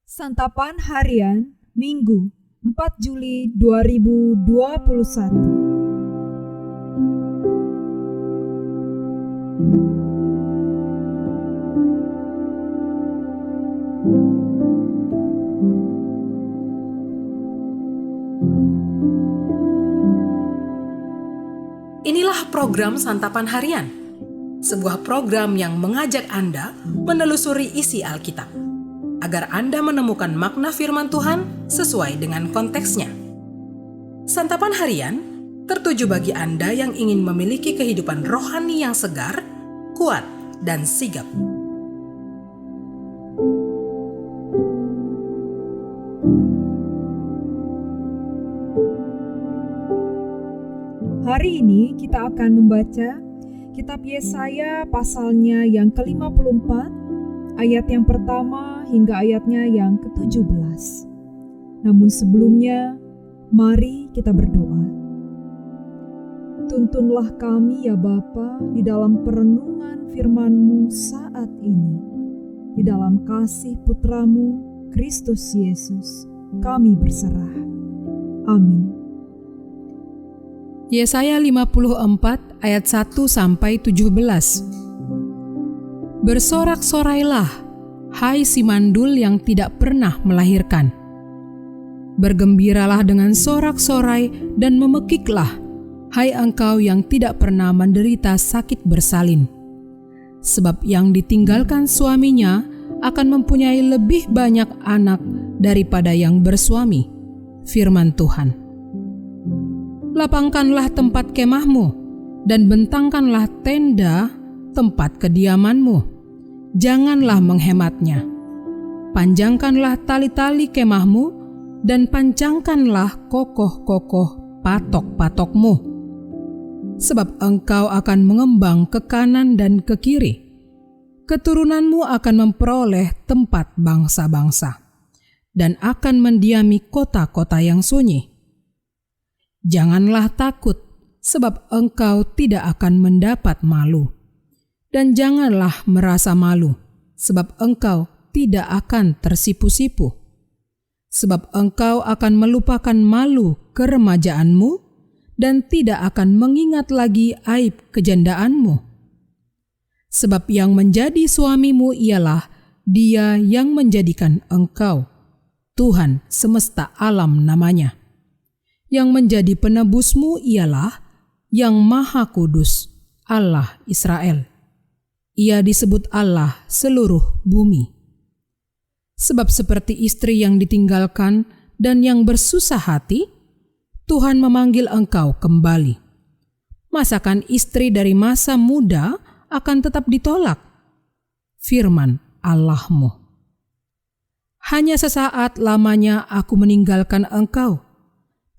Santapan Harian Minggu 4 Juli 2021. Inilah program Santapan Harian, sebuah program yang mengajak Anda menelusuri isi Alkitab, agar Anda menemukan makna firman Tuhan sesuai dengan konteksnya. Santapan Harian tertuju bagi Anda yang ingin memiliki kehidupan rohani yang segar, kuat, dan sigap. Hari ini kita akan membaca kitab Yesaya pasalnya yang ke-54, ayat yang pertama hingga ayatnya yang ke-17. Namun sebelumnya, mari kita berdoa. Tuntunlah kami ya Bapa di dalam perenungan firman-Mu saat ini. Di dalam kasih Putra-Mu, Kristus Yesus, kami berserah. Amin. Yesaya 54 ayat 1-17. Bersorak-sorailah, hai si mandul yang tidak pernah melahirkan. Bergembiralah dengan sorak-sorai dan memekiklah, hai engkau yang tidak pernah menderita sakit bersalin. Sebab yang ditinggalkan suaminya akan mempunyai lebih banyak anak daripada yang bersuami, firman Tuhan. Lapangkanlah tempat kemahmu, dan bentangkanlah tenda tempat kediamanmu. Janganlah menghematnya. Panjangkanlah tali-tali kemahmu, dan pancangkanlah kokoh-kokoh patok-patokmu. Sebab engkau akan mengembang ke kanan dan ke kiri. Keturunanmu akan memperoleh tempat bangsa-bangsa, dan akan mendiami kota-kota yang sunyi. Janganlah takut, sebab engkau tidak akan mendapat malu. Dan janganlah merasa malu, sebab engkau tidak akan tersipu-sipu. Sebab engkau akan melupakan malu keremajaanmu, dan tidak akan mengingat lagi aib kejandaanmu. Sebab yang menjadi suamimu ialah Dia yang menjadikan engkau, Tuhan semesta alam namanya. Yang menjadi penebusmu ialah Yang Maha Kudus, Allah Israel. Ia disebut Allah seluruh bumi. Sebab seperti istri yang ditinggalkan dan yang bersusah hati, Tuhan memanggil engkau kembali. Masakan istri dari masa muda akan tetap ditolak? Firman Allahmu. Hanya sesaat lamanya aku meninggalkan engkau,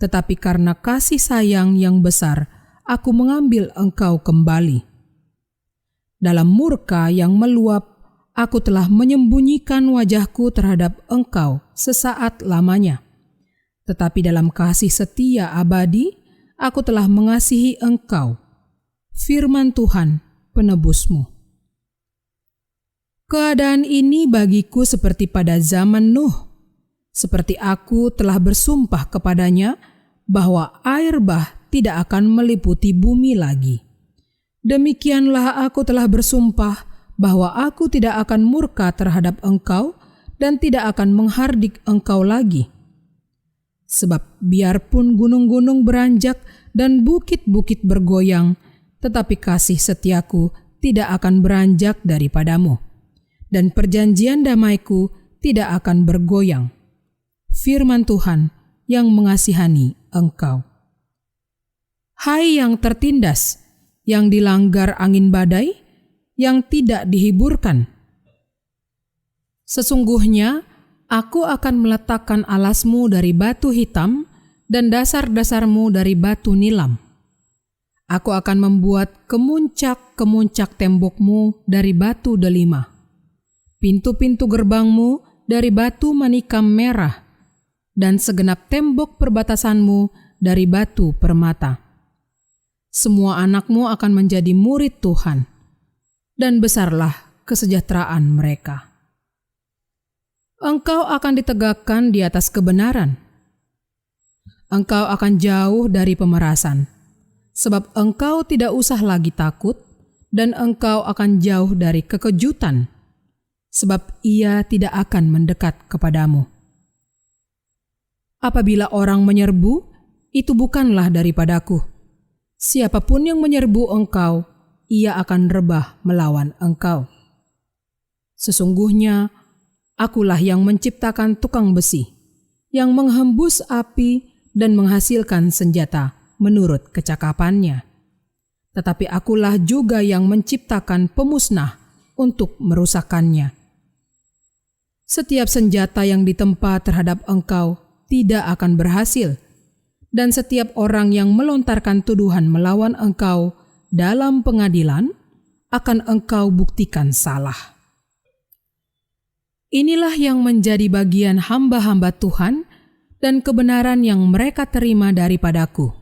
tetapi karena kasih sayang yang besar, aku mengambil engkau kembali. Dalam murka yang meluap, aku telah menyembunyikan wajahku terhadap engkau sesaat lamanya. Tetapi dalam kasih setia abadi, aku telah mengasihi engkau. Firman Tuhan, penebusmu. Keadaan ini bagiku seperti pada zaman Nuh. Seperti aku telah bersumpah kepadanya bahwa air bah tidak akan meliputi bumi lagi. Demikianlah aku telah bersumpah bahwa aku tidak akan murka terhadap engkau dan tidak akan menghardik engkau lagi. Sebab biarpun gunung-gunung beranjak dan bukit-bukit bergoyang, tetapi kasih setiaku tidak akan beranjak daripadamu, dan perjanjian damaiku tidak akan bergoyang. Firman Tuhan yang mengasihani engkau. Hai yang tertindas, yang dilanggar angin badai, yang tidak dihiburkan. Sesungguhnya aku akan meletakkan alasmu dari batu hitam dan dasar-dasarmu dari batu nilam. Aku akan membuat kemuncak-kemuncak tembokmu dari batu delima, pintu-pintu gerbangmu dari batu manikam merah, dan segenap tembok perbatasanmu dari batu permata. Semua anakmu akan menjadi murid Tuhan, dan besarlah kesejahteraan mereka. Engkau akan ditegakkan di atas kebenaran. Engkau akan jauh dari pemerasan, sebab engkau tidak usah lagi takut, dan engkau akan jauh dari kekejutan, sebab ia tidak akan mendekat kepadamu. Apabila orang menyerbu, itu bukanlah daripadaku. Siapapun yang menyerbu engkau, ia akan rebah melawan engkau. Sesungguhnya, akulah yang menciptakan tukang besi, yang menghembus api dan menghasilkan senjata menurut kecakapannya. Tetapi akulah juga yang menciptakan pemusnah untuk merusakkannya. Setiap senjata yang ditempa terhadap engkau tidak akan berhasil, dan setiap orang yang melontarkan tuduhan melawan engkau dalam pengadilan akan engkau buktikan salah. Inilah yang menjadi bagian hamba-hamba Tuhan dan kebenaran yang mereka terima daripadaku.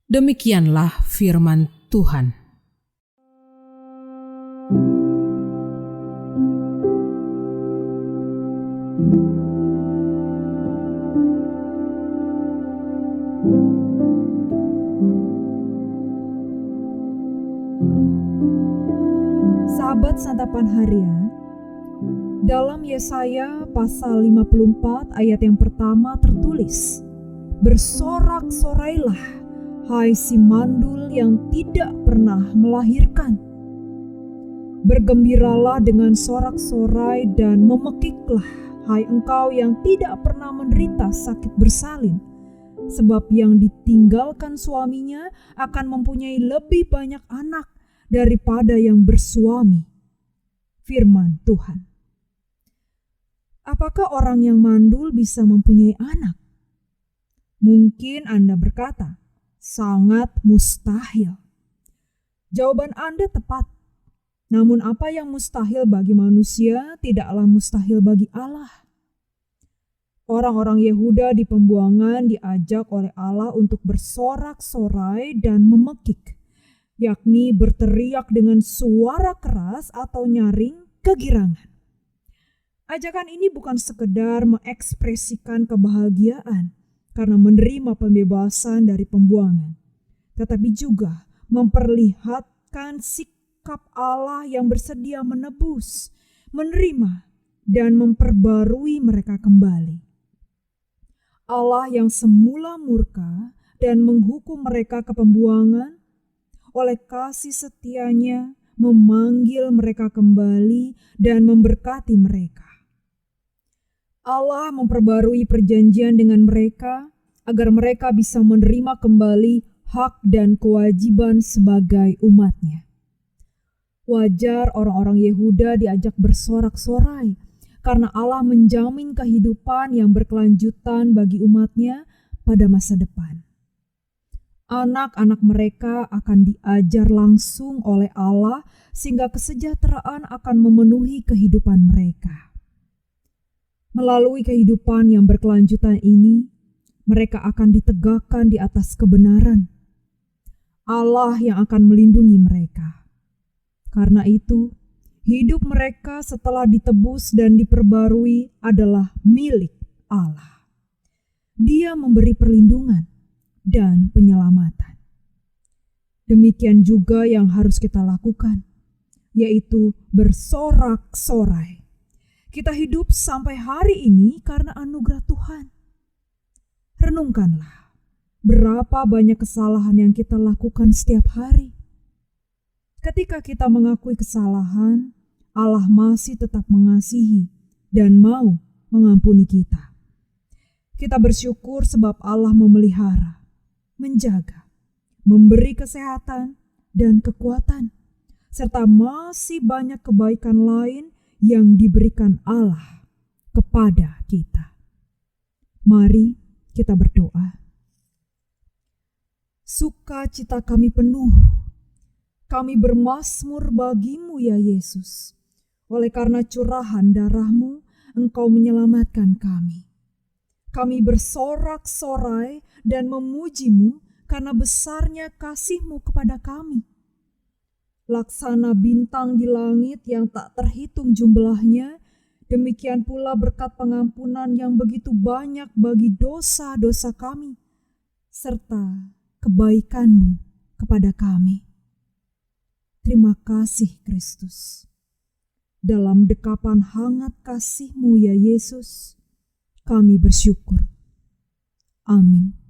Demikianlah firman Tuhan. Sahabat Santapan Harian, dalam Yesaya pasal 54 ayat yang pertama tertulis, "Bersorak-sorailah, hai si mandul yang tidak pernah melahirkan. Bergembiralah dengan sorak-sorai dan memekiklah, hai engkau yang tidak pernah menderita sakit bersalin, sebab yang ditinggalkan suaminya akan mempunyai lebih banyak anak daripada yang bersuami." Firman Tuhan. Apakah orang yang mandul bisa mempunyai anak? Mungkin Anda berkata, sangat mustahil. Jawaban Anda tepat. Namun apa yang mustahil bagi manusia tidaklah mustahil bagi Allah. Orang-orang Yehuda di pembuangan diajak oleh Allah untuk bersorak-sorai dan memekik, yakni berteriak dengan suara keras atau nyaring kegirangan. Ajakan ini bukan sekedar mengekspresikan kebahagiaan karena menerima pembebasan dari pembuangan, tetapi juga memperlihatkan sikap Allah yang bersedia menebus, menerima, dan memperbarui mereka kembali. Allah yang semula murka dan menghukum mereka ke pembuangan, oleh kasih setianya memanggil mereka kembali dan memberkati mereka. Allah memperbarui perjanjian dengan mereka agar mereka bisa menerima kembali hak dan kewajiban sebagai umatnya. Wajar orang-orang Yehuda diajak bersorak-sorai karena Allah menjamin kehidupan yang berkelanjutan bagi umatnya pada masa depan. Anak-anak mereka akan diajar langsung oleh Allah sehingga kesejahteraan akan memenuhi kehidupan mereka. Melalui kehidupan yang berkelanjutan ini, mereka akan ditegakkan di atas kebenaran. Allah yang akan melindungi mereka. Karena itu, hidup mereka setelah ditebus dan diperbarui adalah milik Allah. Dia memberi perlindungan dan penyelamatan. Demikian juga yang harus kita lakukan, yaitu bersorak-sorai. Kita hidup sampai hari ini karena anugerah Tuhan. Renungkanlah, berapa banyak kesalahan yang kita lakukan setiap hari. Ketika kita mengakui kesalahan, Allah masih tetap mengasihi dan mau mengampuni kita. Kita bersyukur sebab Allah memelihara, menjaga, memberi kesehatan dan kekuatan, serta masih banyak kebaikan lain yang diberikan Allah kepada kita. Mari kita berdoa. Sukacita kami penuh. Kami bermazmur bagimu ya Yesus. Oleh karena curahan darah-Mu, Engkau menyelamatkan kami. Kami bersorak-sorai dan memuji-Mu karena besarnya kasih-Mu kepada kami. Laksana bintang di langit yang tak terhitung jumlahnya, Demikian pula berkat pengampunan yang begitu banyak bagi dosa-dosa kami, serta kebaikan-Mu kepada kami. Terima kasih Kristus. Dalam dekapan hangat kasih-Mu ya Yesus, kami bersyukur. Amin.